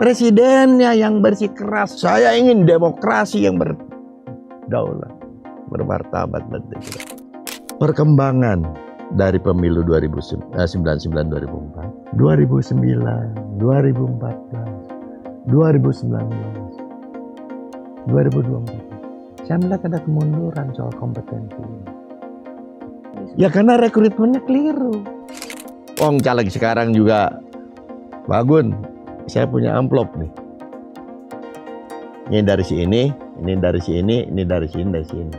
Presidennya yang bersikeras, saya ingin demokrasi yang berdaulat, bermartabat, berdaulat. Perkembangan dari pemilu 99, 2004, 2009, 2014, 2019, 2024. Saya melihat ada kemunduran soal kompetensi. Ya karena rekrutmennya keliru. Wong caleg sekarang juga, Pak Gun, saya punya amplop nih. Ini dari si ini dari si ini dari si ini, dari si ini.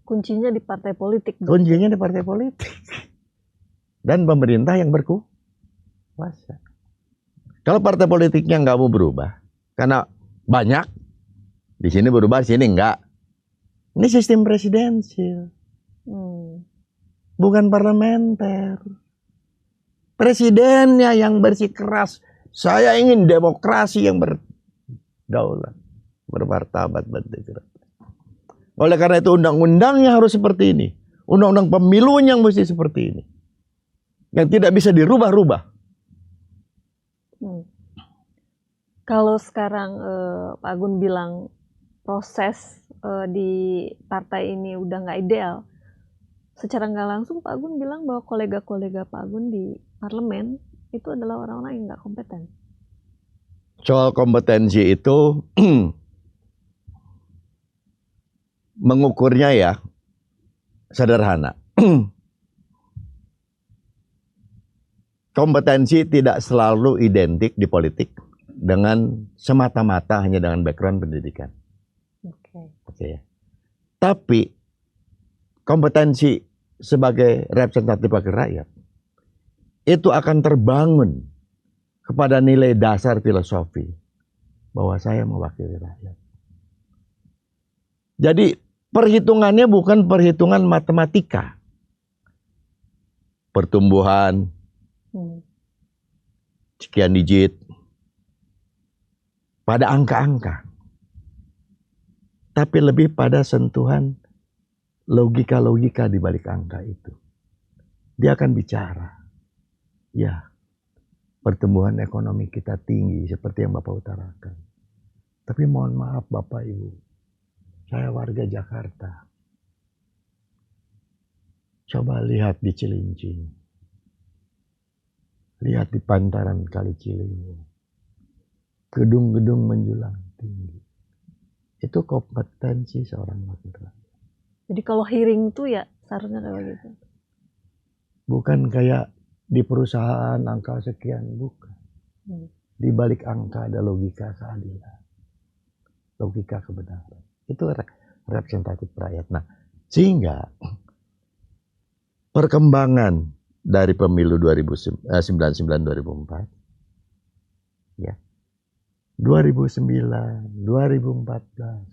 Kuncinya di partai politik. Kuncinya di partai politik. Dan pemerintah yang berkuasa. Kalau partai politiknya nggak mau berubah, karena banyak, di sini berubah, di sini enggak. Ini sistem presidensil. Bukan parlementer. Presidennya yang bersikeras, saya ingin demokrasi yang berdaulat, bermartabat, berdaulat. Oleh karena itu undang-undangnya harus seperti ini. Undang-undang pemilunya mesti seperti ini. Yang tidak bisa dirubah-rubah. Kalau sekarang Pak Gun bilang proses di partai ini udah nggak ideal, secara nggak langsung Pak Gun bilang bahwa kolega-kolega Pak Gun di parlemen itu adalah orang-orang yang nggak kompeten. Soal kompetensi itu mengukurnya ya sederhana. Kompetensi tidak selalu identik di politik dengan semata-mata hanya dengan background pendidikan. Oke ya. Tapi kompetensi sebagai representatif wakil rakyat itu akan terbangun kepada nilai dasar filosofi bahwa saya mewakili rakyat. Jadi perhitungannya bukan perhitungan matematika. Pertumbuhan sekian digit pada angka-angka. Tapi lebih pada sentuhan logika-logika di balik angka itu. Dia akan bicara. Ya, pertumbuhan ekonomi kita tinggi seperti yang Bapak utarakan. Tapi mohon maaf Bapak Ibu, saya warga Jakarta. Coba lihat di Cilincing. Lihat di pantaran Kali Ciliwung. Gedung-gedung menjulang tinggi. Itu kompetensi seorang wakil rakyat. Jadi kalau hearing tuh ya seharusnya kayak gitu. Bukan kayak di perusahaan angka sekian, bukan. Di balik angka ada logika keadilan. Logika kebenaran. Itu representatif rakyat. Nah, sehingga perkembangan dari pemilu 2009, 2004, ya, 2009, 2014,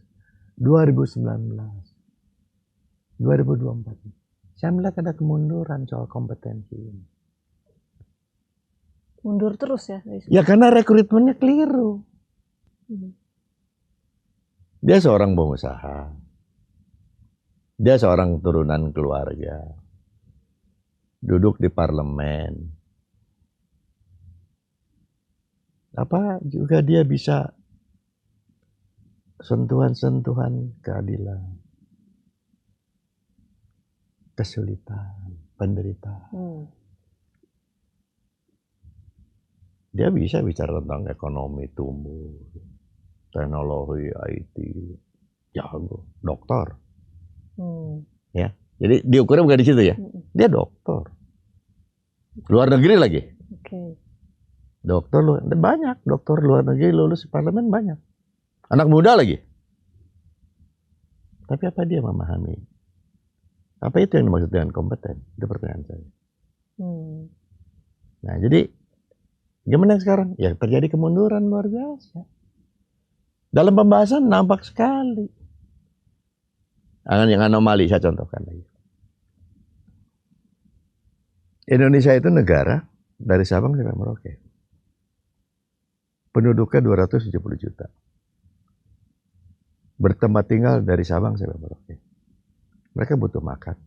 2019, 2024, saya melihat ada kemunduran soal kompetensi ini. Mundur terus ya? Ya karena rekrutmennya keliru. Dia seorang pengusaha. Dia seorang turunan keluarga. Duduk di parlemen. Apa juga dia bisa sentuhan-sentuhan keadilan. Kesulitan, penderitaan. Dia bisa bicara tentang ekonomi tumbuh. Teknologi, IT, jago, doktor, ya. Jadi diukurnya bukan di situ ya. Dia doktor, luar negeri lagi. Dokter banyak, dokter luar negeri lulus parlemen banyak. Anak muda lagi. Tapi apa dia memahami? Apa itu yang dimaksud dengan kompeten? Itu pertanyaan saya. Nah jadi gimana sekarang? Ya terjadi kemunduran luar biasa. Dalam pembahasan nampak sekali. Yang anomali saya contohkan lagi. Indonesia itu negara dari Sabang sampai Merauke. Penduduknya 270 juta. Bertempat tinggal dari Sabang sampai Merauke. Mereka butuh makan.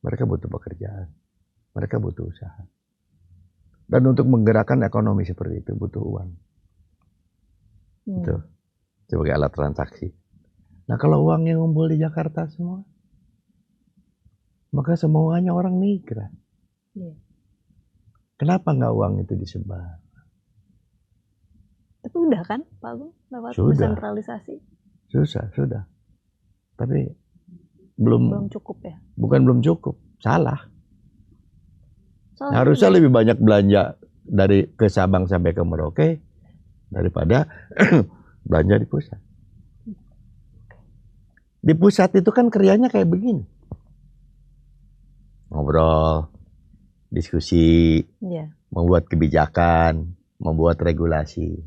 Mereka butuh pekerjaan. Mereka butuh usaha. Dan untuk menggerakkan ekonomi seperti itu butuh uang. Itu sebagai alat transaksi. Nah kalau uang yang ngumpul di Jakarta semua, maka semuanya orang migran. Kenapa nggak uang itu disebar? Tapi udah kan Pak Agung lewat Sudah. desentralisasi? Sudah. Tapi belum cukup ya? Bukan belum cukup, salah. Soalnya Harusnya lebih banyak belanja dari ke Sabang sampai ke Merauke daripada belanja di pusat. Di pusat itu kan kerjanya kayak begini. Ngobrol, diskusi, membuat kebijakan, membuat regulasi.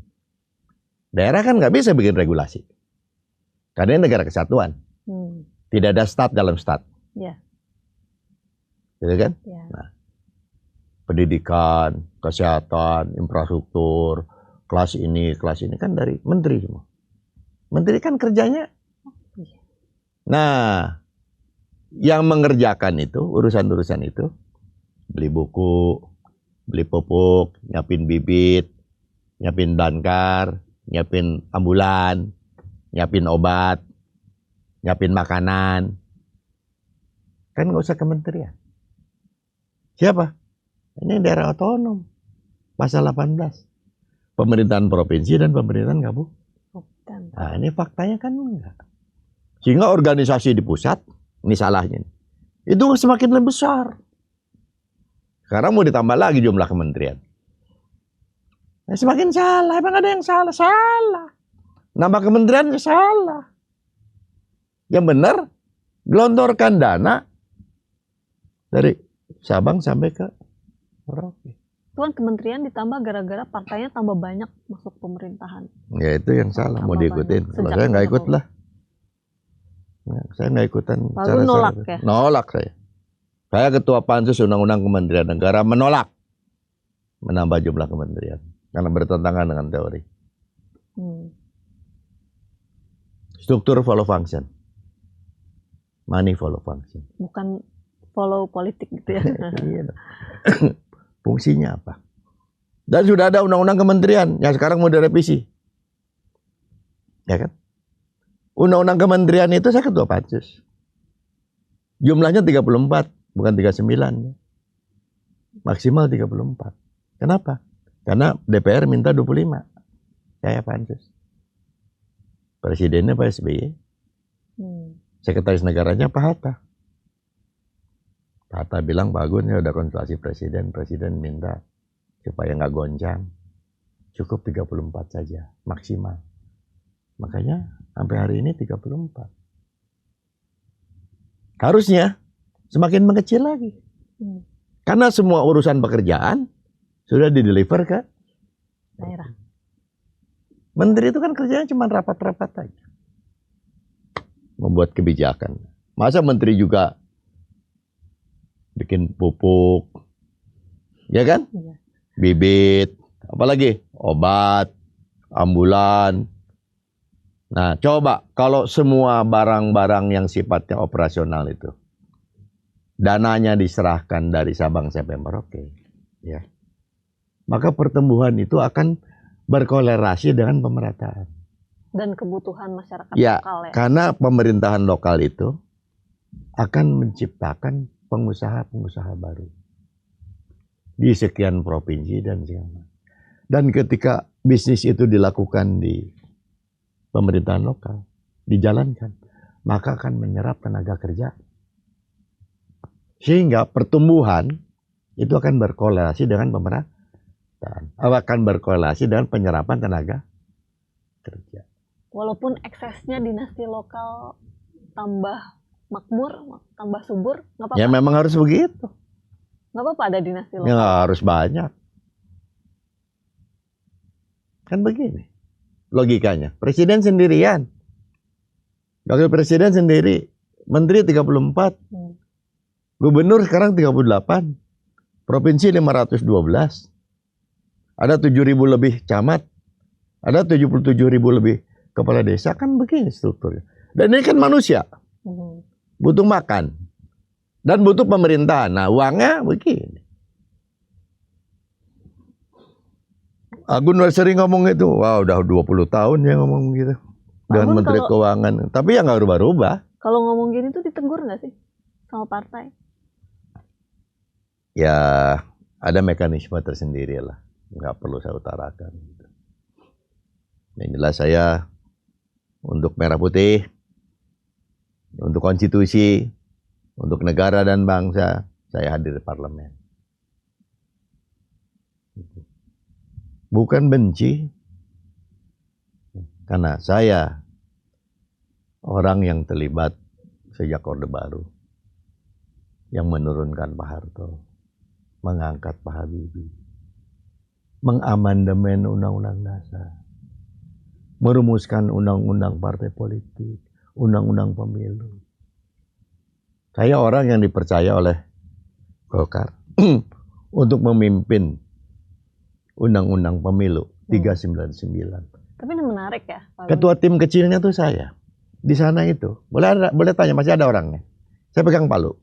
Daerah kan nggak bisa bikin regulasi. Karena ini negara kesatuan. Tidak ada stat dalam stat. Gitu kan? Nah, pendidikan, kesehatan, infrastruktur, kelas ini kan dari menteri semua. Menteri kan kerjanya. Nah, yang mengerjakan itu, urusan-urusan itu, beli buku, beli pupuk, nyiapin bibit, nyiapin dankar, nyiapin ambulan, nyiapin obat, nyiapin makanan. Kan nggak usah kementerian. Siapa? Ini daerah otonom. Pasal 18. Pemerintahan provinsi dan pemerintahan kabupaten. Nah, ini faktanya kan enggak. Sehingga organisasi di pusat, ini salahnya. Itu semakin lebih besar. Sekarang mau ditambah lagi jumlah kementerian. Nah, semakin salah. Emang ada yang salah? Salah. Nambah kementerian salah. Yang benar, gelontorkan dana dari Sabang sampai ke Merauke. Itu kan kementerian ditambah gara-gara partainya tambah banyak masuk pemerintahan. Ya itu yang salah, mau diikutin. Kalau saya nggak ikut lah. Ya, saya nggak ikutan. Lalu nolak ya? Nolak saya. Saya ketua Pansus Undang-Undang Kementerian Negara menolak menambah jumlah kementerian. Karena bertentangan dengan teori. Struktur follow function. Money follow function. Bukan follow politik gitu ya. Iya. Fungsinya apa? Dan sudah ada undang-undang kementerian yang sekarang mau direvisi. Ya kan? Undang-undang kementerian itu saya ketua Pansus. Jumlahnya 34, bukan 39. Maksimal 34. Kenapa? Karena DPR minta 25. Saya Pansus. Presidennya Pak SBY. Sekretaris negaranya Pak Hatta. Pak Hatta bilang, Pak Agun ya udah konsultasi presiden. Presiden minta supaya nggak goncang. Cukup 34 saja, maksimal. Makanya sampai hari ini 34. Harusnya semakin mengecil lagi. Karena semua urusan pekerjaan sudah dideliver ke daerah. Menteri itu kan kerjanya cuma rapat-rapat aja. Membuat kebijakan. Masa menteri juga bikin pupuk, ya kan? Iya. Bibit, apalagi obat, ambulan. Nah, coba kalau semua barang-barang yang sifatnya operasional itu dananya diserahkan dari Sabang sampai Merauke, ya, maka pertumbuhan itu akan berkolerasi dengan pemerataan dan kebutuhan masyarakat ya, lokal ya. Karena pemerintahan lokal itu akan menciptakan pengusaha-pengusaha baru di sekian provinsi dan segala. Dan ketika bisnis itu dilakukan di pemerintahan lokal, dijalankan, maka akan menyerap tenaga kerja. Sehingga pertumbuhan itu akan berkorelasi dengan pemerataan, akan berkorelasi dengan penyerapan tenaga kerja. Walaupun eksesnya dinasti lokal tambah makmur, tambah subur, nggak apa-apa. Ya memang harus begitu. Nggak apa-apa ada dinasti lokal. Ya harus banyak. Kan begini logikanya. Presiden sendirian. Wakil presiden sendiri. Menteri 34. Gubernur sekarang 38. Provinsi 512. Ada 7.000 lebih camat. Ada 77.000 lebih kepala desa. Kan begini strukturnya. Dan ini kan manusia. Butuh makan. Dan butuh pemerintahan. Nah, uangnya begini. Agun sering ngomong itu. Wah, udah 20 tahun ya ngomong gitu. Dengan Menteri Keuangan. Tapi ya nggak berubah-ubah. Kalau ngomong gini tuh ditegur nggak sih sama partai? Ya, ada mekanisme tersendiri lah. Nggak perlu saya utarakan. Yang jelas saya untuk Merah Putih, untuk konstitusi, untuk negara dan bangsa, saya hadir di parlemen. Bukan benci, karena saya orang yang terlibat sejak Orde Baru, yang menurunkan Pak Harto, mengangkat Pak Habibie, mengamandemen Undang-Undang Dasar, merumuskan undang-undang partai politik, undang-undang pemilu. Saya orang yang dipercaya oleh Golkar untuk memimpin undang-undang pemilu 399. Tapi ini menarik ya, Pak. Ketua tim kecilnya tuh saya. Di sana itu. Boleh tanya, masih ada orangnya. Saya pegang palu.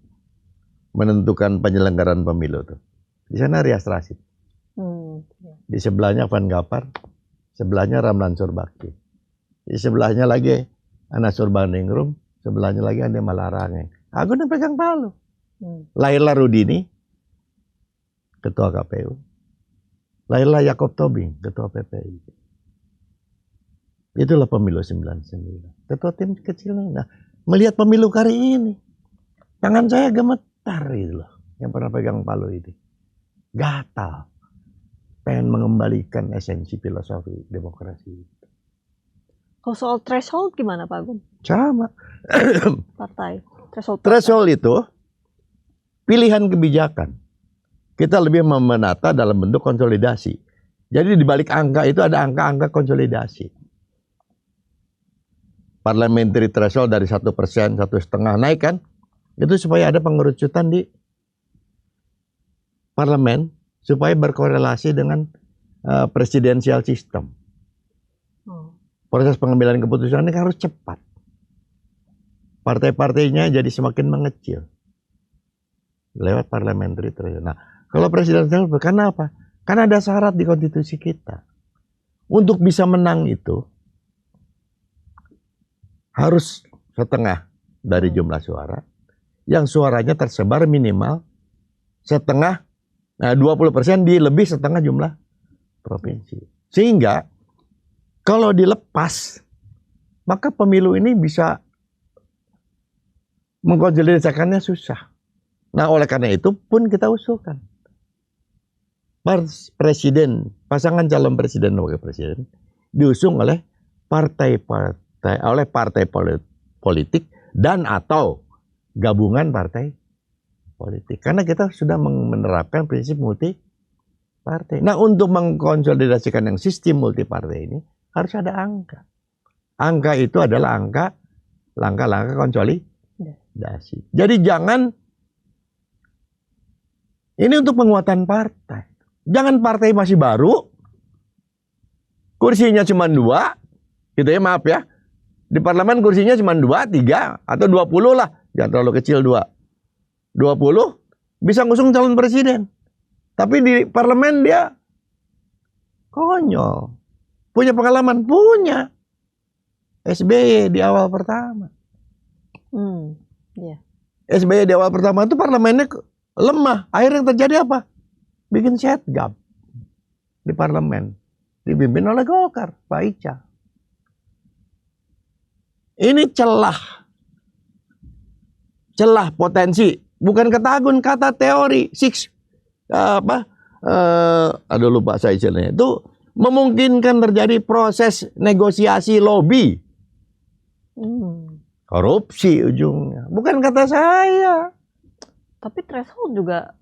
Menentukan penyelenggaraan pemilu tuh. Di sana Rias Rasid. Di sebelahnya Van Gapar. Sebelahnya Ramlan Surbakti. Di sebelahnya lagi Anas Urbaningrum. Sebelahnya lagi Andi Malarangeng. Aku udah pegang palu. Laila Rudini, Ketua KPU. Laila Yakob Tobing, Ketua PPI. Itulah pemilu 99. Ketua tim kecilnya. Nah, melihat pemilu kali ini, tangan saya gemetar gitu loh. Yang pernah pegang palu ini. Gatal. Pengen mengembalikan esensi filosofi demokrasi. Kalau soal threshold gimana Pak Agun? Sama. Partai. Threshold itu pilihan kebijakan. Kita lebih menata dalam bentuk konsolidasi. Jadi di balik angka itu ada angka-angka konsolidasi. Parliamentary threshold dari 1%, 1,5% naik kan? Itu supaya ada pengerucutan di parlemen. Supaya berkorelasi dengan presidensial system. Proses pengambilan keputusan ini harus cepat. Partai-partainya jadi semakin mengecil. Lewat parliamentary threshold. Nah, kalau presidensial karena apa? Karena ada syarat di konstitusi kita. Untuk bisa menang itu harus setengah dari jumlah suara. Yang suaranya tersebar minimal setengah, 20% di lebih setengah jumlah provinsi. Sehingga kalau dilepas, maka pemilu ini bisa mengkonsolidasikannya susah. Nah, oleh karena itu pun kita usulkan presiden, pasangan calon presiden dan wakil presiden diusung oleh partai-partai, oleh partai politik dan atau gabungan partai politik. Karena kita sudah menerapkan prinsip multi partai. Nah, untuk mengkonsolidasikan yang sistem multi partai ini harus ada angka. Angka itu adalah langkah-langkah konsolidasi. Jadi jangan, ini untuk penguatan partai. Jangan partai masih baru, kursinya cuma 2, gitu ya, maaf ya. Di parlemen kursinya cuma 2, 3, atau 20 lah. Jangan terlalu kecil 2. 20 bisa ngusung calon presiden. Tapi di parlemen dia konyol. Punya pengalaman? Punya. SBY di awal pertama. SBY di awal pertama itu parlemennya lemah. Akhirnya yang terjadi apa? Bikin setgap di parlemen. Dipimpin oleh Golkar, Pak Ica. Ini celah potensi. Bukan kata Agun, kata teori. Aduh lupa saya istilahnya. Itu memungkinkan terjadi proses negosiasi lobby. Korupsi ujungnya. Bukan kata saya. Tapi threshold juga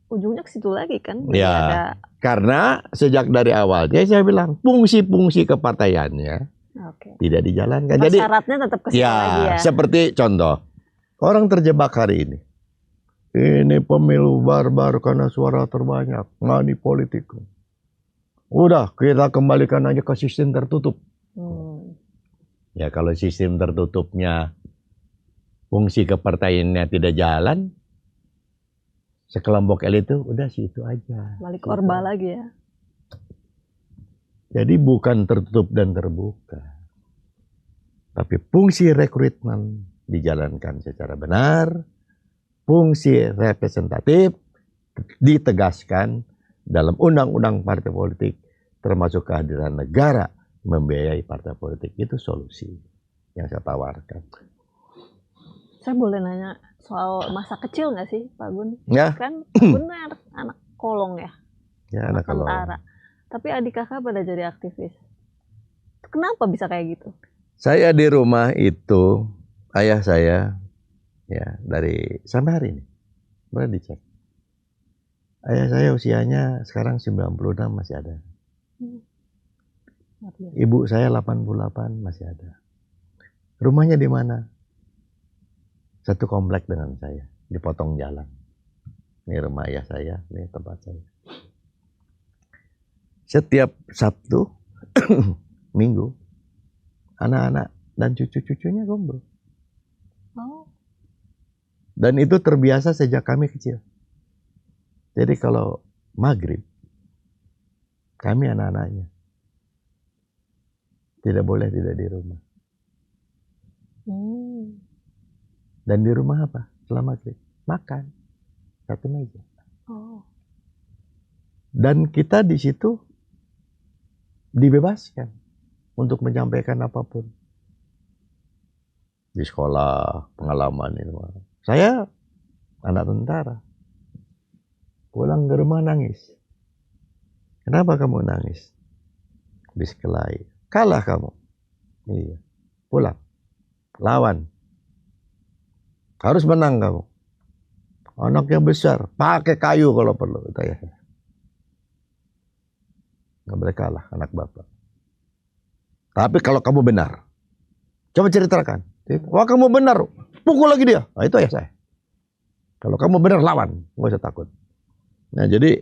ujungnya ke situ lagi kan? Ya, karena sejak dari awalnya saya bilang fungsi-fungsi kepartaiannya tidak dijalankan. Jadi syaratnya tetap ke situ lagi ya. Seperti contoh, orang terjebak hari ini. Ini pemilu barbar karena suara terbanyak, money politik. Udah, kita kembalikan aja ke sistem tertutup. Ya kalau sistem tertutupnya fungsi kepartaiannya tidak jalan, sekelompok elit itu udah situ aja. Balik Orba lagi ya. Jadi bukan tertutup dan terbuka, tapi fungsi rekrutmen dijalankan secara benar, fungsi representatif ditegaskan dalam undang-undang partai politik, termasuk kehadiran negara membiayai partai politik. Itu solusi yang saya tawarkan. Saya boleh nanya soal masa kecil nggak sih, Pak Gun? Ya. Kan Pak Gun anak kolong ya, Ya, anak kolong. tentara. Tapi adik kakak pada jadi aktivis. Kenapa bisa kayak gitu? Saya di rumah itu, ayah saya, ya dari sampai hari ini, boleh dicek. Ayah saya usianya sekarang 96 masih ada. Ibu saya 88 masih ada. Rumahnya di mana? Satu komplek dengan saya, dipotong jalan. Ini rumah ayah saya, ini tempat saya. Setiap Sabtu, Minggu, anak-anak dan cucu-cucunya kumpul. Oh. Dan itu terbiasa sejak kami kecil. Jadi kalau maghrib, kami anak-anaknya tidak boleh tidak di rumah. Dan di rumah apa? Setelah maghrib, makan. Satu meja. Oh. Dan kita di situ dibebaskan untuk menyampaikan apapun. Di sekolah, pengalaman ini. Saya anak tentara. Pulang ke rumah nangis. Kenapa kamu nangis? Habis kelahi. Kalah kamu. Iya. Pulang. Lawan. Harus menang kamu. Anaknya besar. Pakai kayu kalau perlu. Itu ya. Nggak boleh kalah anak bapak. Tapi kalau kamu benar, coba ceritakan. Wah kamu benar, pukul lagi dia. Nah, itu ya saya. Kalau kamu benar lawan, nggak usah takut. Nah jadi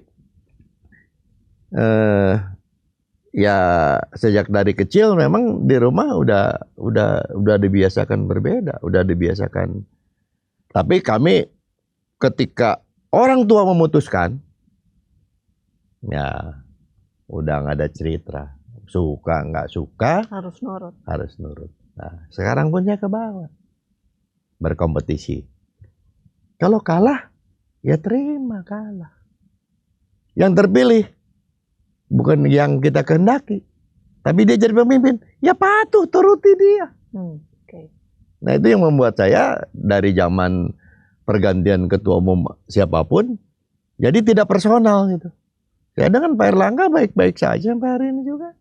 ya sejak dari kecil memang di rumah udah dibiasakan berbeda, udah dibiasakan. Tapi kami ketika orang tua memutuskan, ya udah nggak ada cerita, suka nggak suka harus nurut. Harus nurut. Nah, sekarang pun saya ke bawah berkompetisi. Kalau kalah, ya terima kalah. Yang terpilih bukan yang kita kehendaki, tapi dia jadi pemimpin, ya patuh turuti dia. Okay. Nah itu yang membuat saya dari zaman pergantian ketua umum siapapun, jadi tidak personal gitu. Ya dengan Pak Erlangga baik-baik saja sampai hari ini juga.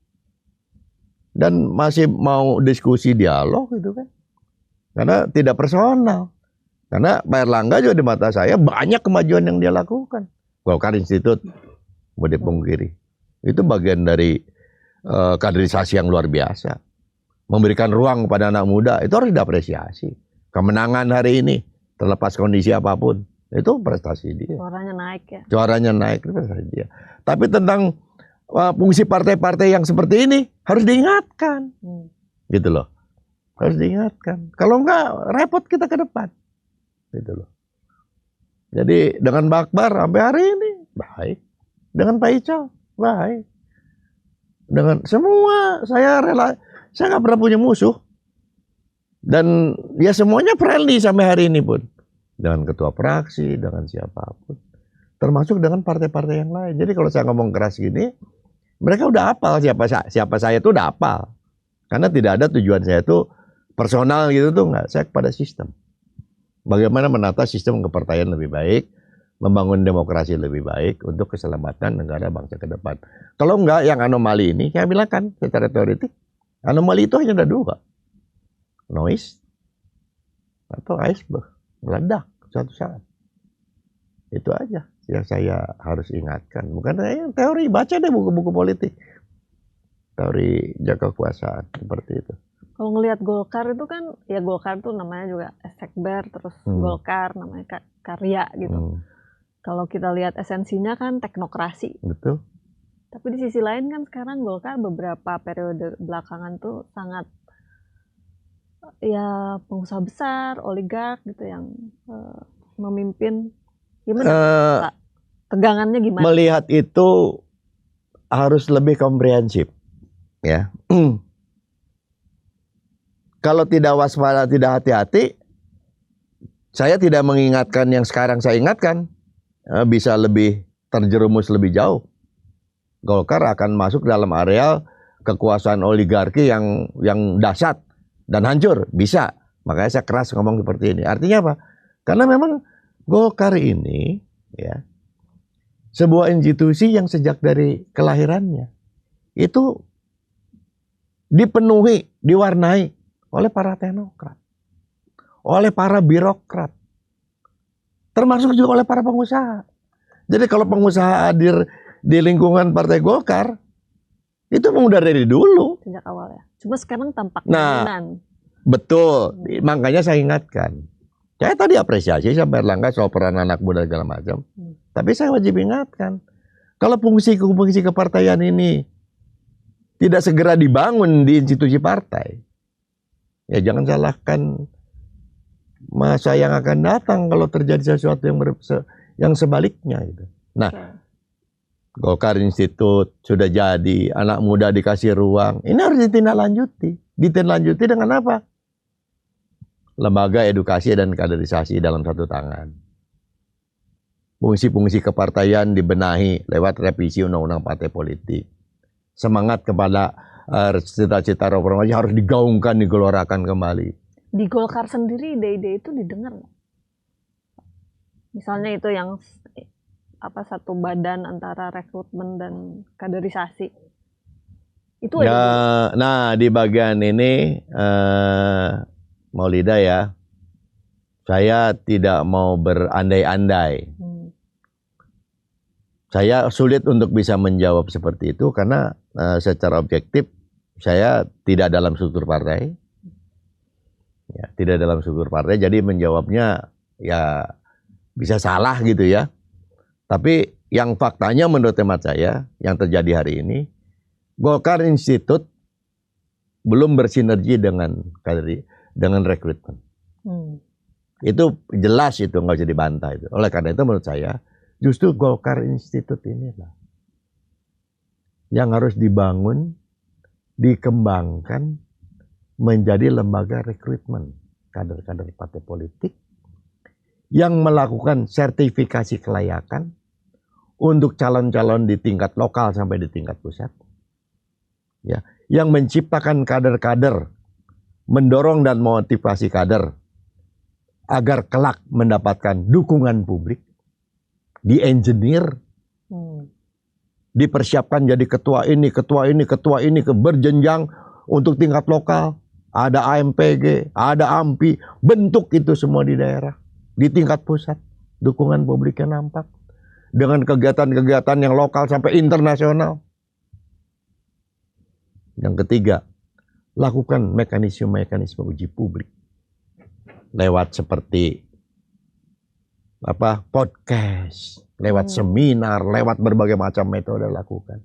Dan masih mau diskusi dialog gitu kan. Karena tidak personal. Karena Pak Erlangga juga di mata saya banyak kemajuan yang dia lakukan. Golkar Institute, mau dipungkiri. Itu bagian dari kaderisasi yang luar biasa. Memberikan ruang kepada anak muda, itu harus diapresiasi. Kemenangan hari ini, terlepas kondisi apapun. Itu prestasi dia. Suaranya naik ya. Suaranya naik itu prestasi dia. Tapi tentang fungsi partai-partai yang seperti ini harus diingatkan. Gitu loh. Harus diingatkan. Kalau enggak repot kita ke depan. Gitu loh. Jadi dengan Pak Akbar sampai hari ini baik. Dengan Pak Ical baik. Dengan semua saya rela. Saya nggak pernah punya musuh. Dan ya semuanya friendly sampai hari ini pun. Dengan ketua fraksi, dengan siapapun. Termasuk dengan partai-partai yang lain. Jadi kalau saya ngomong keras gini, mereka udah hafal siapa saya itu udah hafal. Karena tidak ada tujuan saya itu personal gitu tuh enggak. Saya kepada sistem. Bagaimana menata sistem kepartaian lebih baik, membangun demokrasi lebih baik untuk keselamatan negara bangsa ke depan. Kalau enggak yang anomali ini, saya bilang kan secara teoretik, anomali itu hanya ada dua. Noise atau iceberg. Meledak suatu saat. Itu aja yang saya harus ingatkan. Bukan teori, baca deh buku-buku politik. Teori jaga kekuasaan seperti itu. Kalau ngelihat Golkar itu kan, ya Golkar tuh namanya juga Sekber, terus Golkar namanya karya gitu. Kalau kita lihat esensinya kan teknokrasi. Betul. Tapi di sisi lain kan sekarang Golkar beberapa periode belakangan tuh sangat ya pengusaha besar, oligark gitu yang memimpin. Gimana Pak? Tegangannya gimana? Melihat itu harus lebih komprehensif, ya. Kalau tidak waspada, tidak hati-hati, saya tidak mengingatkan yang sekarang saya ingatkan, bisa lebih terjerumus lebih jauh. Golkar akan masuk dalam areal kekuasaan oligarki yang dahsyat dan hancur, bisa. Makanya saya keras ngomong seperti ini. Artinya apa? Karena memang Golkar ini, ya, sebuah institusi yang sejak dari kelahirannya itu dipenuhi, diwarnai oleh para teknokrat, oleh para birokrat, termasuk juga oleh para pengusaha. Jadi kalau pengusaha hadir di lingkungan Partai Golkar, itu memang udah dari dulu. Sejak awal ya. Cuma sekarang tampak dominan. Betul, makanya saya ingatkan. Saya tadi apresiasi sama Erlangga soal peran anak muda segala macam. Tapi saya wajib ingatkan, kalau fungsi kepartaian ini tidak segera dibangun di institusi partai, ya jangan salahkan masa yang akan datang kalau terjadi sesuatu yang sebaliknya. Gitu. Nah, Golkar Institute sudah jadi, anak muda dikasih ruang, ini harus ditindaklanjuti. Ditindaklanjuti dengan apa? Lembaga edukasi dan kaderisasi dalam satu tangan. Fungsi-fungsi kepartaian dibenahi lewat revisi undang-undang partai politik. Semangat kepada cita-cita reformasi harus digaungkan, digelorakan kembali. Di Golkar sendiri ide-ide itu didengar nggak? Misalnya itu yang satu badan antara rekrutmen dan kaderisasi. Itu ya, nah di bagian ini Maulida ya, saya tidak mau berandai-andai. Saya sulit untuk bisa menjawab seperti itu karena secara objektif saya tidak dalam struktur partai. Ya, tidak dalam struktur partai, jadi menjawabnya ya bisa salah gitu ya. Tapi yang faktanya menurut hemat saya yang terjadi hari ini, Golkar Institute belum bersinergi dengan rekrutmen. Itu jelas, itu nggak bisa dibantah itu. Oleh karena itu menurut saya justru Golkar Institute inilah yang harus dibangun, dikembangkan menjadi lembaga rekrutmen kader-kader partai politik yang melakukan sertifikasi kelayakan untuk calon-calon di tingkat lokal sampai di tingkat pusat. Ya, yang menciptakan kader-kader, mendorong dan motivasi kader agar kelak mendapatkan dukungan publik, di-engineer, dipersiapkan jadi ketua ini, berjenjang untuk tingkat lokal. Ada AMPG, ada AMPI, bentuk itu semua di daerah. Di tingkat pusat, dukungan publiknya nampak. Dengan kegiatan-kegiatan yang lokal sampai internasional. Yang ketiga, lakukan mekanisme-mekanisme uji publik. Lewat seperti podcast, lewat seminar, lewat berbagai macam metode lakukan.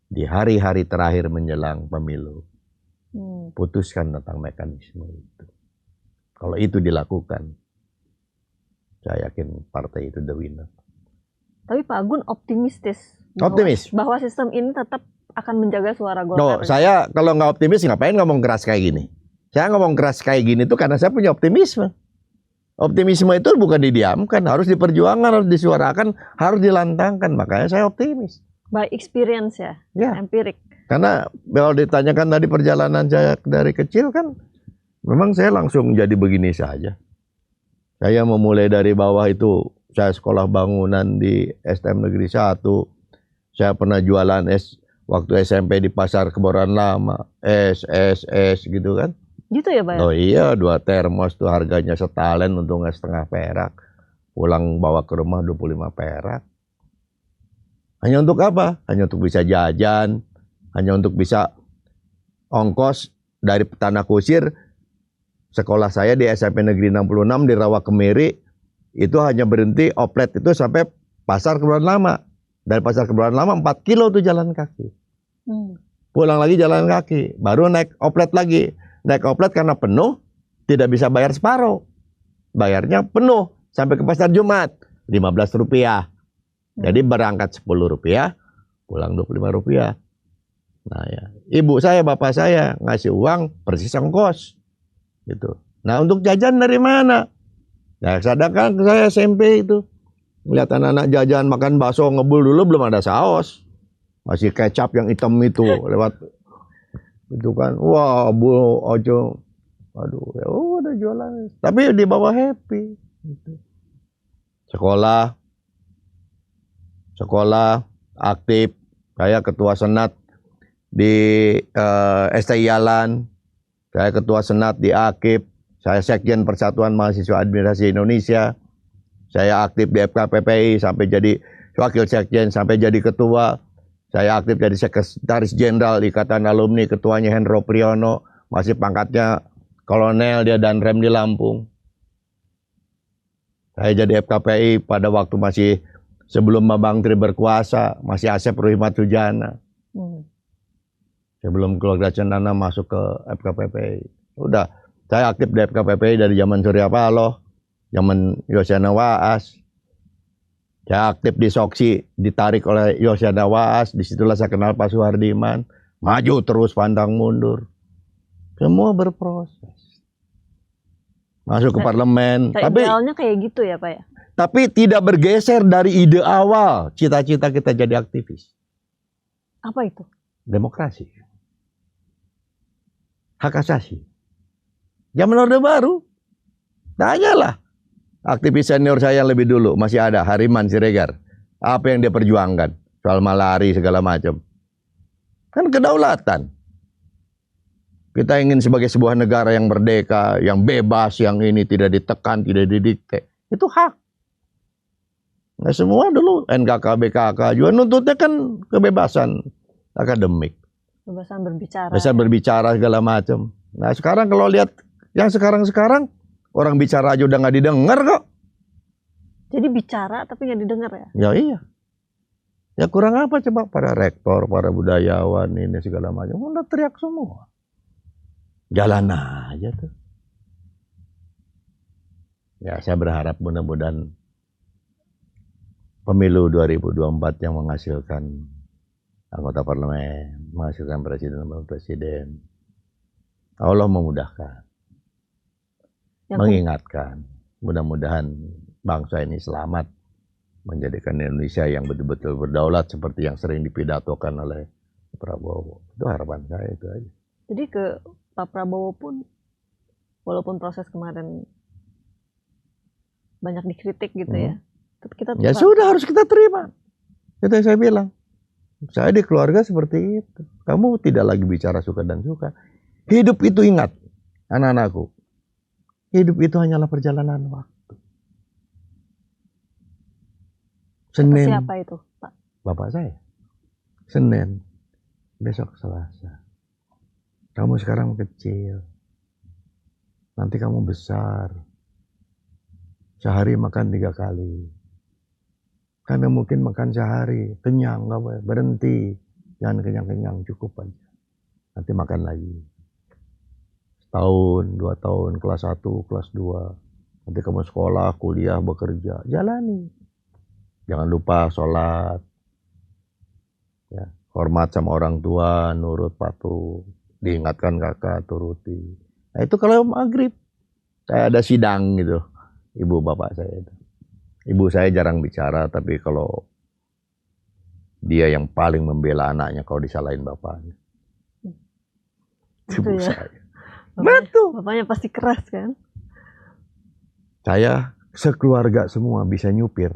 Di hari-hari terakhir menjelang pemilu. Putuskan tentang mekanisme itu. Kalau itu dilakukan, saya yakin partai itu the winner. Tapi Pak Agun optimistis bahwa sistem ini tetap akan menjaga suara Golkar. Saya kalau nggak optimis ngapain ngomong keras kayak gini? Saya ngomong keras kayak gini tuh karena saya punya optimisme. Optimisme itu bukan didiamkan, harus diperjuangkan, harus disuarakan, harus dilantangkan. Makanya saya optimis. By experience ya. Empirik. Karena kalau ditanyakan tadi perjalanan saya dari kecil kan, memang saya langsung jadi begini saja. Saya memulai dari bawah itu, saya sekolah bangunan di STM Negeri 1. Saya pernah jualan waktu SMP di Pasar Kebayoran Lama, es gitu kan. Gitu ya Pak? Oh iya, 2 termos tuh harganya setalen, untungnya setengah perak. Pulang bawa ke rumah 25 perak. Hanya untuk apa? Hanya untuk bisa jajan. Hanya untuk bisa ongkos dari Tanah Kusir. Sekolah saya di SMP Negeri 66 di Rawa Kemiri. Itu hanya berhenti oplet itu sampai Pasar Kebayoran Lama. Dari Pasar Kebayoran Lama 4 kilo tuh jalan kaki. Pulang lagi jalan kaki. Baru naik oplet lagi. naik oplet karena penuh, tidak bisa bayar separuh. Bayarnya penuh sampai ke pasar Jumat, Rp15. Jadi berangkat Rp10, pulang Rp25. Nah ya, ibu saya, bapak saya ngasih uang persis ongkos gitu. Nah untuk jajan dari mana? Nah sedangkan saya SMP itu lihat anak-anak jajan makan bakso ngebul dulu belum ada saus, masih kecap yang hitam itu lewat itu kan, wah bu ojo, aduh ya udah jualan, tapi di bawah happy. Gitu. Sekolah aktif, saya ketua senat di STI Yalan, saya ketua senat di AKIP, saya sekjen Persatuan Mahasiswa Administrasi Indonesia, saya aktif di FKPPI sampai jadi wakil sekjen, sampai jadi ketua, saya aktif jadi sekretaris jenderal Ikatan Alumni, ketuanya Hendro Priyono, masih pangkatnya kolonel dia dan rem di Lampung. Saya jadi FKPI pada waktu masih sebelum Bambang Tri berkuasa, masih Asep Ruhimat Sujana. Sebelum keluarga Cendana masuk ke FKPPI. Udah, saya aktif di FKPPI dari zaman Surya Paloh, zaman Yosiana Waas. Saya aktif di Soksi, ditarik oleh Yosiana Waas, disitulah saya kenal Pak Suhardiman. Maju terus, pantang mundur. Semua berproses. Masuk ke parlemen. Tapi idealnya kayak gitu ya Pak ya? Tapi tidak bergeser dari ide awal, cita-cita kita jadi aktivis. Apa itu? Demokrasi. Hak asasi. Zaman Orde Baru, tanyalah aktivis senior saya yang lebih dulu, masih ada, Hariman Siregar. Apa yang dia perjuangkan? Soal malari segala macam. Kan kedaulatan. Kita ingin sebagai sebuah negara yang merdeka, yang bebas, yang ini tidak ditekan, tidak didikte. Itu hak. Nah semua dulu NKK, BKK juga nuntutnya kan kebebasan akademik. Kebebasan berbicara. Kebebasan berbicara segala macam. Nah sekarang kalau lihat yang sekarang orang bicara aja udah nggak didengar kok. Jadi bicara tapi nggak didengar ya? Ya iya. Ya kurang apa coba para rektor, para budayawan ini segala macam. Udah teriak semua. Jalan aja tuh. Ya saya berharap mudah-mudahan pemilu 2024 yang menghasilkan anggota parlemen, menghasilkan presiden dan wakil presiden. Allah memudahkan. Mengingatkan. Mudah-mudahan bangsa ini selamat menjadikan Indonesia yang betul-betul berdaulat seperti yang sering dipidatokan oleh Prabowo. Itu harapan saya itu aja. Jadi ke Pak Prabowo pun walaupun proses kemarin banyak dikritik gitu ya. Kita ya sudah harus kita terima. Itu yang saya bilang. Saya di keluarga seperti itu. Kamu tidak lagi bicara suka dan suka. Hidup itu ingat, anak-anakku. Hidup itu hanyalah perjalanan waktu. Senin. Siapa itu, Pak? Bapak saya. Senin. Besok Selasa. Kamu sekarang kecil. Nanti kamu besar. Sehari makan 3 kali. Karena mungkin makan sehari, kenyang, nggak boleh, berhenti. Jangan kenyang-kenyang, cukup aja. Nanti makan lagi. Setahun, 2 tahun, kelas 1, kelas 2. Nanti kamu sekolah, kuliah, bekerja. Jalani. Jangan lupa sholat. Ya, hormat sama orang tua, nurut, patuh. Diingatkan kakak, turuti. Nah itu kalau maghrib. Saya ada sidang gitu. Ibu bapak saya itu. Ibu saya jarang bicara, tapi kalau dia yang paling membela anaknya kalau disalahin bapaknya. Ibu ya? saya. Betul. Bapaknya pasti keras kan? Saya sekeluarga semua bisa nyupir.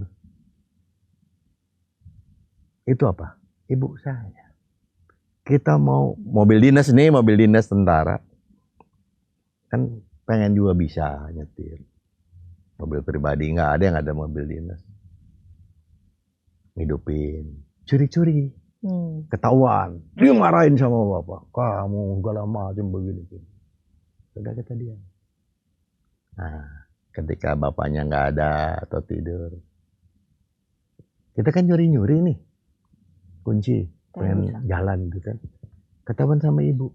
Itu apa? Ibu saya. Kita mau mobil dinas nih, mobil dinas tentara. Kan pengen juga bisa nyetir. Mobil pribadi nggak ada yang ada mobil dinas. Hidupin, curi-curi, ketahuan, dia marahin sama bapak. Kamu segala macam begini. Sudah kata dia. Nah, ketika bapaknya nggak ada atau tidur, kita kan nyuri-nyuri nih, kunci, pengen jalan gitu kan. Ketahuan sama ibu,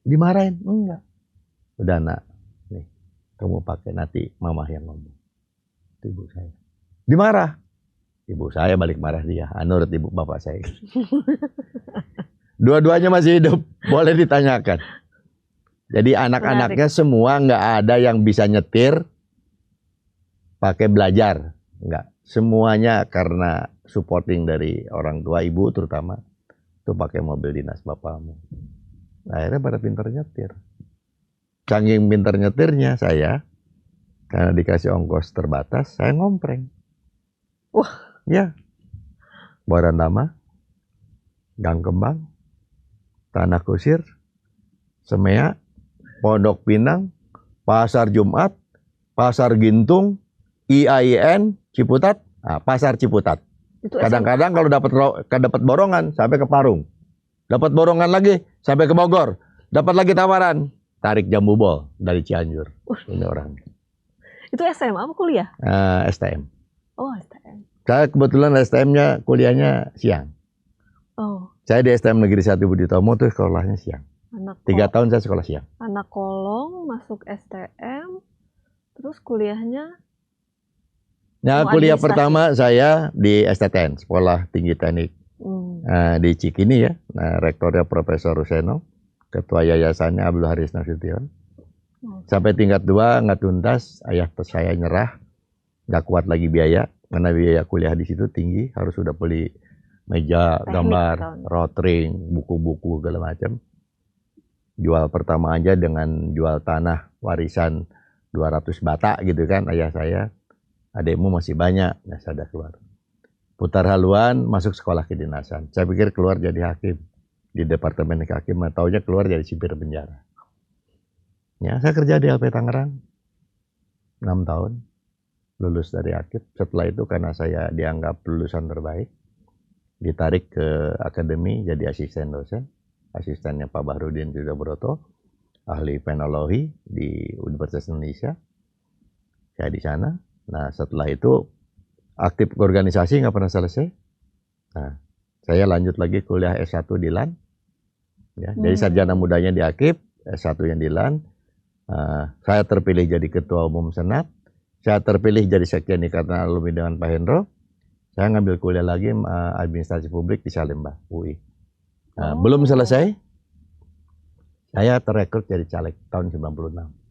dimarahin enggak. Udah nak, nih kamu pakai, nanti mama yang ngomong. Itu ibu saya. Dimarah. Ibu saya balik marah dia. Nurut ibu bapak saya. Dua-duanya masih hidup. Boleh ditanyakan. Jadi anak-anaknya semua nggak ada yang bisa nyetir pakai belajar. Nggak. Semuanya karena supporting dari orang tua, ibu terutama. Itu pakai mobil dinas bapakmu. Akhirnya pada pintar nyetir. Saking pintar nyetirnya saya, karena dikasih ongkos terbatas, saya ngompreng. Wah. Ya. Barandama, Gang Kembang, Tanah Kusir, Semea, Pondok Pinang, Pasar Jumat, Pasar Gintung, IAIN, Ciputat, Pasar Ciputat. Kadang-kadang kalau dapat borongan sampai ke Parung. Dapat borongan lagi sampai ke Bogor. Dapat lagi tawaran, tarik jambu bol dari Cianjur. Ini orang. Itu SMA apa kuliah? STM. Oh, STM. Saya kebetulan STM-nya kuliahnya siang. Oh. Saya di STM Negeri 1 Budi Tomo tuh sekolahnya siang. 3 tahun saya sekolah siang. Anak kolong masuk STM, terus kuliahnya? Nah, kuliah pertama saya di STTN, Sekolah Tinggi Teknik di Cikini ya. Nah, rektornya Profesor Ruseno, ketua yayasannya Abdul Haris Nasution. Sampai tingkat 2 nggak tuntas, ayah saya nyerah, nggak kuat lagi biaya, karena biaya kuliah di situ tinggi, harus sudah beli meja, gambar, rotring, buku-buku segala macam. Jual pertama aja dengan jual tanah warisan 200 bata gitu kan, ayah saya. Adekmu masih banyak, nah saya udah keluar. Putar haluan, masuk sekolah kedinasan. Saya pikir keluar jadi hakim di Departemen Kehakiman, taunya keluar jadi sipir penjara. Ya, saya kerja di LP Tangerang 6 tahun, lulus dari hakim. Setelah itu karena saya dianggap lulusan terbaik, ditarik ke akademi jadi asisten dosen, asistennya Pak Bahrudin Broto, ahli penologi di Universitas Indonesia. Saya di sana. Nah, setelah itu aktif organisasi nggak pernah selesai. Nah, saya lanjut lagi kuliah S1 di LAN. Ya, jadi sarjana mudanya di Akip, S1-nya di LAN. Saya terpilih jadi ketua umum Senat. Saya terpilih jadi sekjen Ikatan Alumni dengan Pak Hendro. Saya ngambil kuliah lagi administrasi publik di Salemba, UI. Nah, belum selesai, saya terrekrut jadi caleg tahun 96.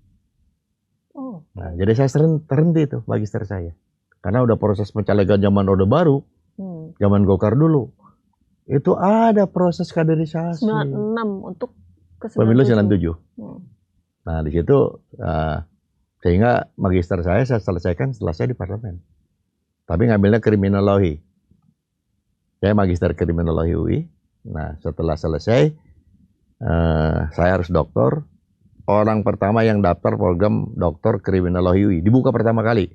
Nah, jadi saya terhenti itu magister saya. Karena udah proses pencalegan zaman Orde Baru, zaman Golkar dulu. Itu ada proses kaderisasi. 96 untuk ke 97. Pemilu 97. Nah, di situ sehingga magister saya selesaikan setelah saya di parlemen. Tapi ngambilnya kriminologi. Saya magister kriminologi UI. Nah, setelah selesai, saya harus doktor. Orang pertama yang daftar program doktor kriminologi UI. Dibuka pertama kali.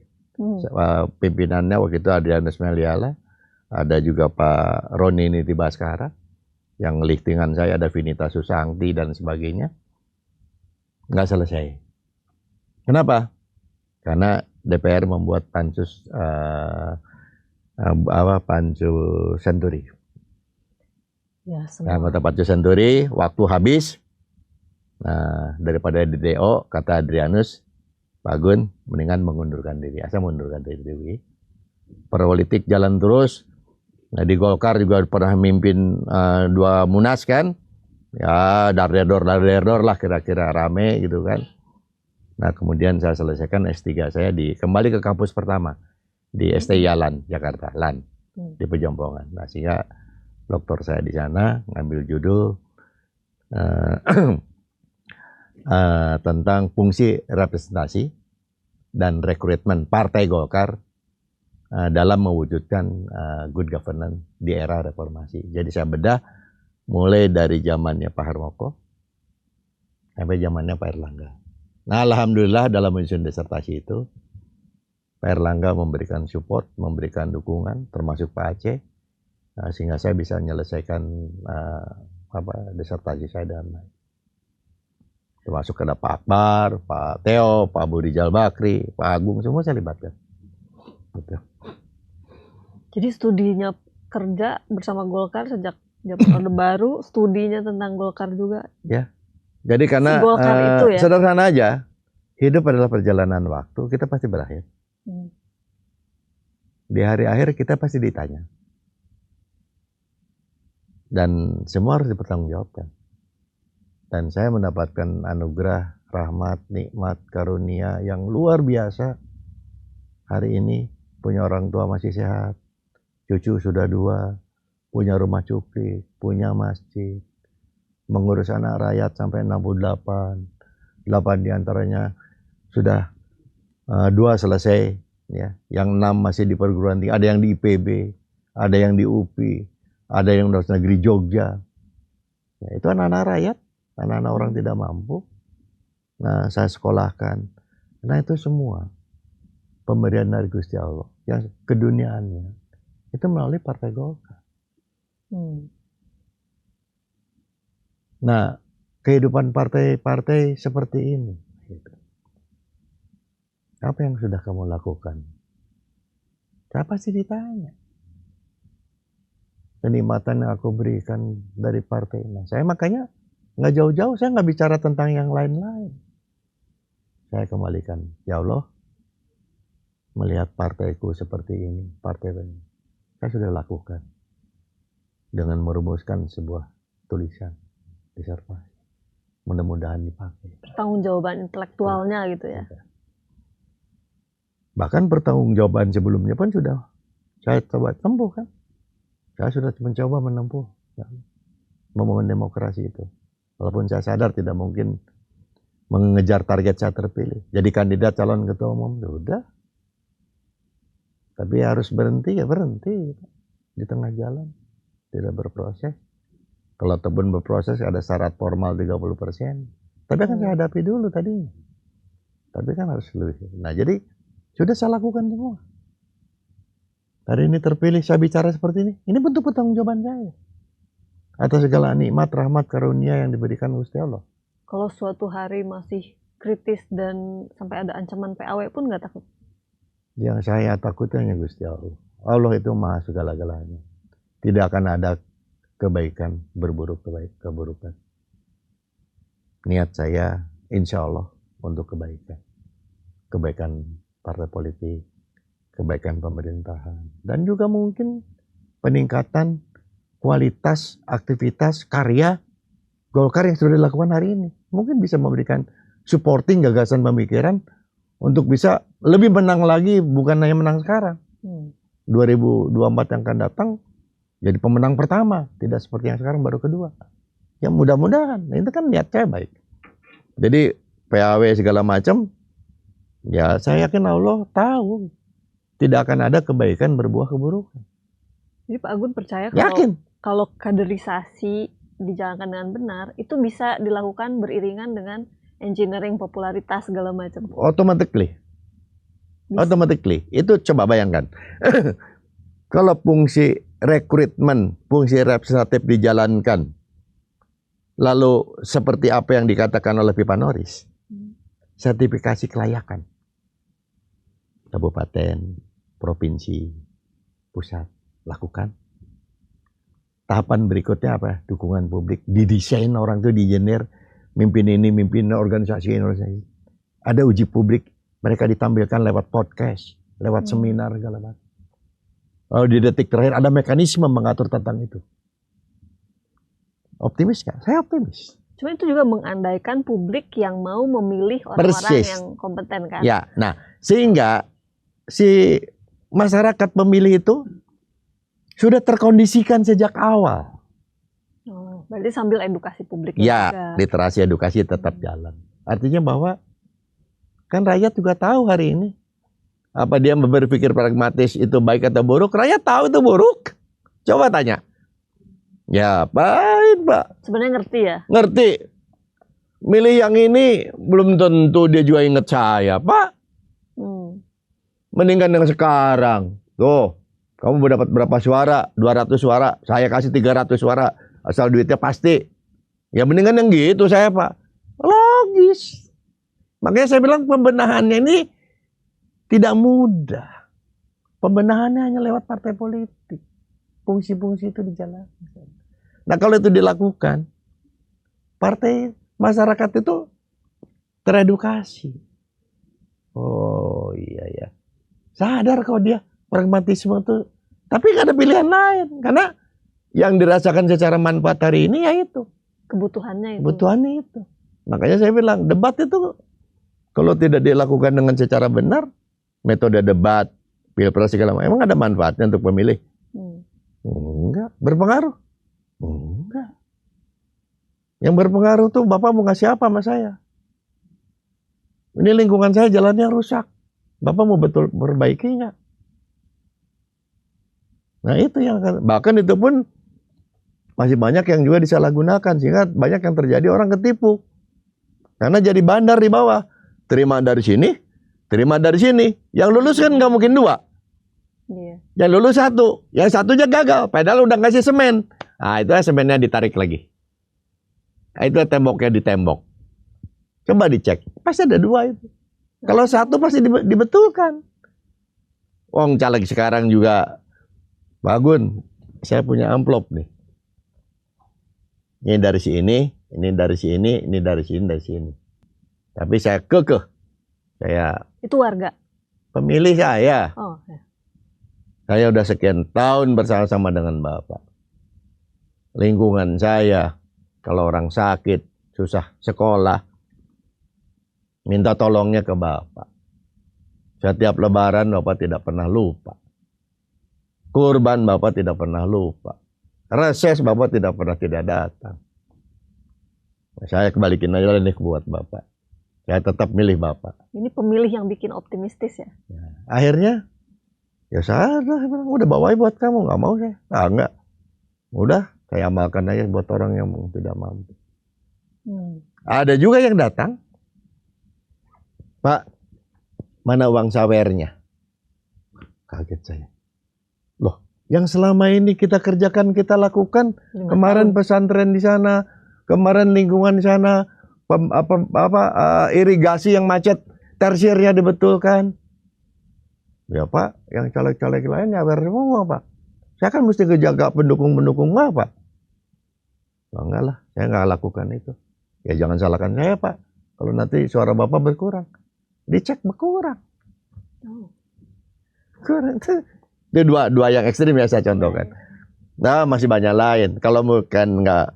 Pimpinannya waktu itu Adrianus Meliala. Ada juga Pak Roni Niti Baskara. Yang liftingan saya ada Vinita Susangti dan sebagainya. Nggak selesai. Kenapa? Karena DPR membuat pansus pansus Senturi. Ya, semua. Anggota pansus Senturi, waktu habis. Nah, daripada di DO, kata Adrianus, Pak Gun, mendingan mengundurkan diri. Saya mengundurkan diri. Politik jalan terus. Nah, di Golkar juga pernah mimpin 2 munas kan. Ya, dar-der-dor lah kira-kira rame gitu kan. Nah, kemudian saya selesaikan S3 saya kembali ke kampus pertama. Di STIA LAN, Jakarta, LAN. Di Pejompongan. Nah, sehingga doktor saya di sana ngambil judul tentang fungsi representasi dan rekrutmen Partai Golkar dalam mewujudkan good governance di era reformasi. Jadi saya bedah mulai dari zamannya Pak Harmoko sampai zamannya Pak Erlangga. Nah, alhamdulillah dalam menyusun disertasi itu Pak Erlangga memberikan support, memberikan dukungan, termasuk Pak Aceh, sehingga saya bisa menyelesaikan disertasi saya dengan baik. Termasuk ada Pak Akbar, Pak Theo, Pak Budi Jalbakri, Pak Agung, semua saya libatkan. Gitu. Jadi studinya kerja bersama Golkar sejak zaman Orde Baru, studinya tentang Golkar juga. Ya. Jadi karena Si Golkar itu ya? sederhana aja, hidup adalah perjalanan waktu, kita pasti berakhir. Di hari akhir kita pasti ditanya. Dan semua harus dipertanggungjawabkan. Dan saya mendapatkan anugerah, rahmat, nikmat, karunia yang luar biasa. Hari ini punya orang tua masih sehat, cucu sudah 2, punya rumah cuplik, punya masjid, mengurus anak rakyat sampai 68, 8 diantaranya sudah 2 selesai, ya, yang 6 masih di perguruan tinggi, ada yang di IPB, ada yang di UPI, ada yang di negeri Jogja. Ya, itu anak-anak rakyat, anak-anak orang tidak mampu. Nah, saya sekolahkan. Nah, itu semua pemberian dari Gusti Allah yang keduniaannya itu melalui Partai Golkar. Nah, kehidupan partai-partai seperti ini. Apa yang sudah kamu lakukan? Saya pasti ditanya. Kenikmatan yang aku berikan dari partai ini. Saya makanya nggak jauh-jauh, saya nggak bicara tentang yang lain-lain. Saya kembalikan, ya Allah, melihat partaiku seperti ini, partai ini. Saya sudah lakukan dengan merumuskan sebuah tulisan disertasi. Mudah-mudahan dipakai. Pertanggungjawaban intelektualnya gitu ya. Bahkan pertanggungjawaban sebelumnya pun sudah saya coba tempuh kan. Saya sudah mencoba menempuh ya, membangun demokrasi itu. Walaupun saya sadar tidak mungkin mengejar target saya terpilih. Jadi kandidat calon ketua umum, sudah. Tapi harus berhenti ya berhenti gitu. Di tengah jalan. Tidak berproses. Kalau ataupun berproses ada syarat formal 30%. Tapi akan saya hadapi dulu tadinya. Tapi kan harus lebih. Nah jadi sudah saya lakukan semua. Hari ini terpilih saya bicara seperti ini. Ini bentuk pertanggungjawaban saya. Atas segala nikmat, rahmat, karunia yang diberikan Gusti Allah. Kalau suatu hari masih kritis dan sampai ada ancaman PAW pun nggak takut? Yang saya takutnya hanya Gusti Allah. Allah itu maha segala-galanya. Tidak akan ada kebaikan berburuk keburukan. Niat saya insya Allah untuk kebaikan. Kebaikan partai politik, kebaikan pemerintahan, dan juga mungkin peningkatan kualitas aktivitas karya Golkar yang sudah dilakukan hari ini. Mungkin bisa memberikan supporting gagasan pemikiran untuk bisa lebih menang lagi, bukan hanya menang sekarang. 2024 yang akan datang jadi pemenang pertama, tidak seperti yang sekarang baru kedua. Ya mudah-mudahan, itu kan niat saya baik. Jadi PAW segala macam, ya saya yakin Allah tahu tidak akan ada kebaikan berbuah keburukan. Jadi Pak Agun percaya kalau kaderisasi dijalankan dengan benar, itu bisa dilakukan beriringan dengan engineering popularitas segala macam. Automatically. Itu coba bayangkan. Kalau fungsi rekrutmen, fungsi representatif dijalankan, lalu seperti apa yang dikatakan oleh Pipa Norris, sertifikasi kelayakan, kabupaten, provinsi, pusat, lakukan. Tahapan berikutnya apa? Dukungan publik, didesain orang itu dijenir, mimpin ini, mimpin organisasi. Ada uji publik, mereka ditampilkan lewat podcast, lewat seminar segala macam. Lalu di detik terakhir ada mekanisme mengatur tentang itu. Optimis nggak? Saya optimis. Cuma itu juga mengandaikan publik yang mau memilih orang-orang yang kompeten kan? Ya, nah sehingga si masyarakat pemilih itu sudah terkondisikan sejak awal. Oh, berarti sambil edukasi publik ya, juga. Literasi edukasi tetap jalan. Artinya bahwa kan rakyat juga tahu hari ini. Apa dia berpikir pragmatis itu baik atau buruk? Rakyat tahu itu buruk. Coba tanya. Ya, baik Pak. Sebenarnya ngerti ya? Ngerti. Milih yang ini belum tentu dia juga ingat saya, Pak. Mendingan yang sekarang. Tuh, kamu mendapat berapa suara? 200 suara. Saya kasih 300 suara. Asal duitnya pasti. Ya mendingan yang gitu saya, Pak. Logis. Makanya saya bilang pembenahannya ini tidak mudah. Pembenahannya hanya lewat partai politik. Fungsi-fungsi itu dijalankan. Nah kalau itu dilakukan, partai masyarakat itu teredukasi. Oh iya ya. Sadar kok dia pragmatisme itu. Tapi gak ada pilihan lain. Karena yang dirasakan secara manfaat hari ini ya itu. Kebutuhannya itu. Kebutuhannya itu. Makanya saya bilang debat itu kalau tidak dilakukan dengan secara benar, metode debat, pilpres segala macam, emang ada manfaatnya untuk pemilih? Enggak. Berpengaruh? Enggak. Yang berpengaruh tuh Bapak mau ngasih apa sama saya? Ini lingkungan saya jalannya rusak. Bapak mau betul perbaiki nggak? Nah itu yang bahkan itu pun masih banyak yang juga disalahgunakan sehingga banyak yang terjadi orang ketipu. Karena jadi bandar di bawah. Terima dari sini, terima dari sini. Yang lulus kan nggak mungkin 2. Iya. Yang lulus 1, yang satunya gagal. Padahal udah ngasih semen. Nah itu semennya ditarik lagi. Nah, itu temboknya ditembok. Coba dicek, pasti ada 2 itu. Kalau 1 pasti dibetulkan. Wong caleg sekarang juga, Pak Agun, saya punya amplop nih. Ini dari sini, ini dari sini, ini dari sini, dari sini. Tapi saya kekeh. Saya itu warga? Pemilih saya. Oh, ya. Saya udah sekian tahun bersama-sama dengan Bapak. Lingkungan saya, kalau orang sakit, susah sekolah, minta tolongnya ke Bapak. Setiap lebaran Bapak tidak pernah lupa. Kurban Bapak tidak pernah lupa. Reses Bapak tidak pernah tidak datang. Saya kebalikin aja nih buat Bapak. Saya tetap milih Bapak. Ini pemilih yang bikin optimistis ya? Akhirnya, ya saya udah bawain buat kamu. Nggak mau saya. Enggak. Udah, saya amalkan aja buat orang yang tidak mampu. Ada juga yang datang. Pak, mana uang sawernya? Kaget saya. Loh, yang selama ini kita kerjakan, kita lakukan, kemarin pesantren di sana, kemarin lingkungan di sana, irigasi yang macet, tersiernya dibetulkan. Ya Pak, yang caleg-caleg lain nyawer semua Pak. Saya kan mesti ngejaga pendukung-pendukung Pak. Oh, enggak lah, saya nggak lakukan itu. Ya jangan salahkan saya Pak. Kalau nanti suara Bapak berkurang, dicek berkurang. Kurang tuh. Itu dua yang ekstrim ya saya contohkan. Nah masih banyak lain. Kalau bukan nggak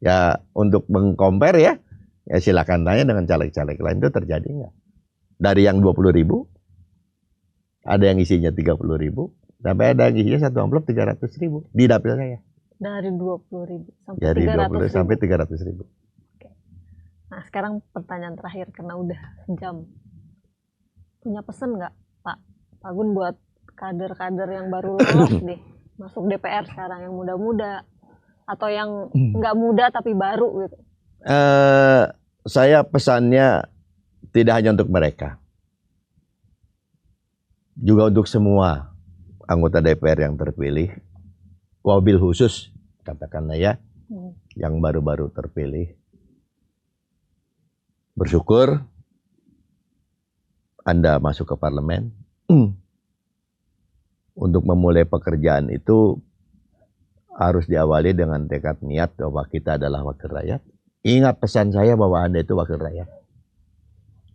ya untuk mengcompare ya silakan tanya dengan caleg-caleg lain itu terjadi nggak? Dari yang 20.000, ada yang isinya 30.000, sampai ada yang isinya satu amplop 300.000 di dapil saya. Dari 20.000 sampai dari 300.000 sampai 300.000. Oke. Nah sekarang pertanyaan terakhir karena udah sejam. Punya pesan nggak Pak Agun buat kader-kader yang baru lolos nih masuk DPR sekarang yang muda-muda atau yang nggak muda tapi baru gitu? Saya pesannya tidak hanya untuk mereka, juga untuk semua anggota DPR yang terpilih, wabil khusus katakanlah ya, yang baru-baru terpilih. Bersyukur Anda masuk ke parlemen. Untuk memulai pekerjaan itu harus diawali dengan tekad niat bahwa kita adalah wakil rakyat. Ingat pesan saya bahwa Anda itu wakil rakyat.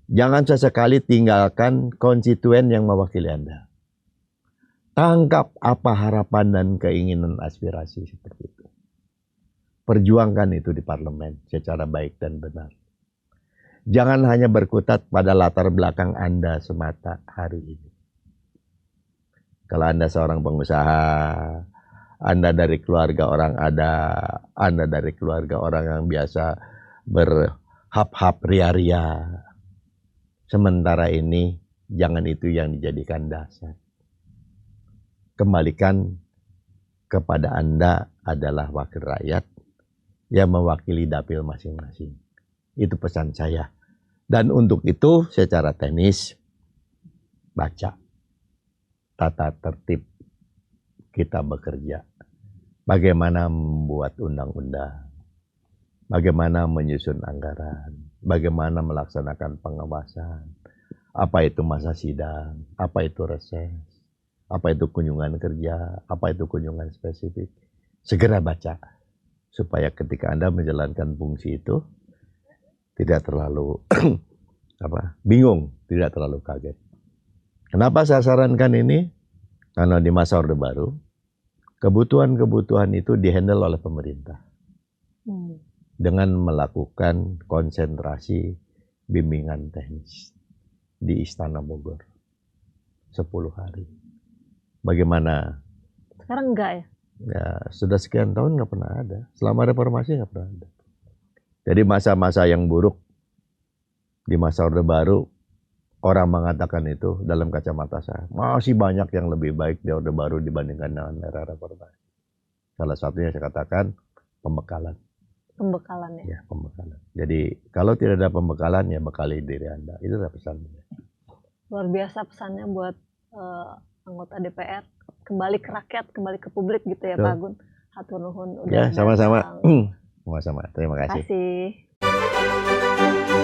Jangan sesekali tinggalkan konstituen yang mewakili Anda. Tangkap apa harapan dan keinginan aspirasi seperti itu. Perjuangkan itu di parlemen secara baik dan benar. Jangan hanya berkutat pada latar belakang Anda semata hari ini. Kalau Anda seorang pengusaha, Anda dari keluarga orang ada, Anda dari keluarga orang yang biasa berhap-hap ria-ria. Sementara ini, jangan itu yang dijadikan dasar. Kembalikan kepada Anda adalah wakil rakyat yang mewakili dapil masing-masing. Itu pesan saya. Dan untuk itu secara teknis, baca tata tertib kita bekerja. Bagaimana membuat undang-undang, bagaimana menyusun anggaran, bagaimana melaksanakan pengawasan, apa itu masa sidang, apa itu reses, apa itu kunjungan kerja, apa itu kunjungan spesifik. Segera baca, supaya ketika Anda menjalankan fungsi itu, tidak terlalu bingung, tidak terlalu kaget. Kenapa saya sarankan ini? Karena di masa Orde Baru, kebutuhan-kebutuhan itu dihandle oleh pemerintah. Dengan melakukan konsentrasi bimbingan teknis di Istana Bogor 10 hari. Bagaimana? Sekarang enggak ya? Ya, sudah sekian tahun nggak pernah ada. Selama reformasi nggak pernah ada. Jadi masa-masa yang buruk di masa Orde Baru, orang mengatakan itu dalam kacamata saya. Masih banyak yang lebih baik di Orde Baru dibandingkan dengan era reformasi. Salah satunya saya katakan pembekalan. Pembekalan ya? Ya, pembekalan. Jadi kalau tidak ada pembekalan ya bekali diri Anda. Itulah pesannya. Luar biasa pesannya buat anggota DPR. Kembali ke rakyat, kembali ke publik gitu ya Pak Agun. Hatur nuhun udah ya, sama-sama. datang. Sama-sama. Terima kasih. Terima kasih.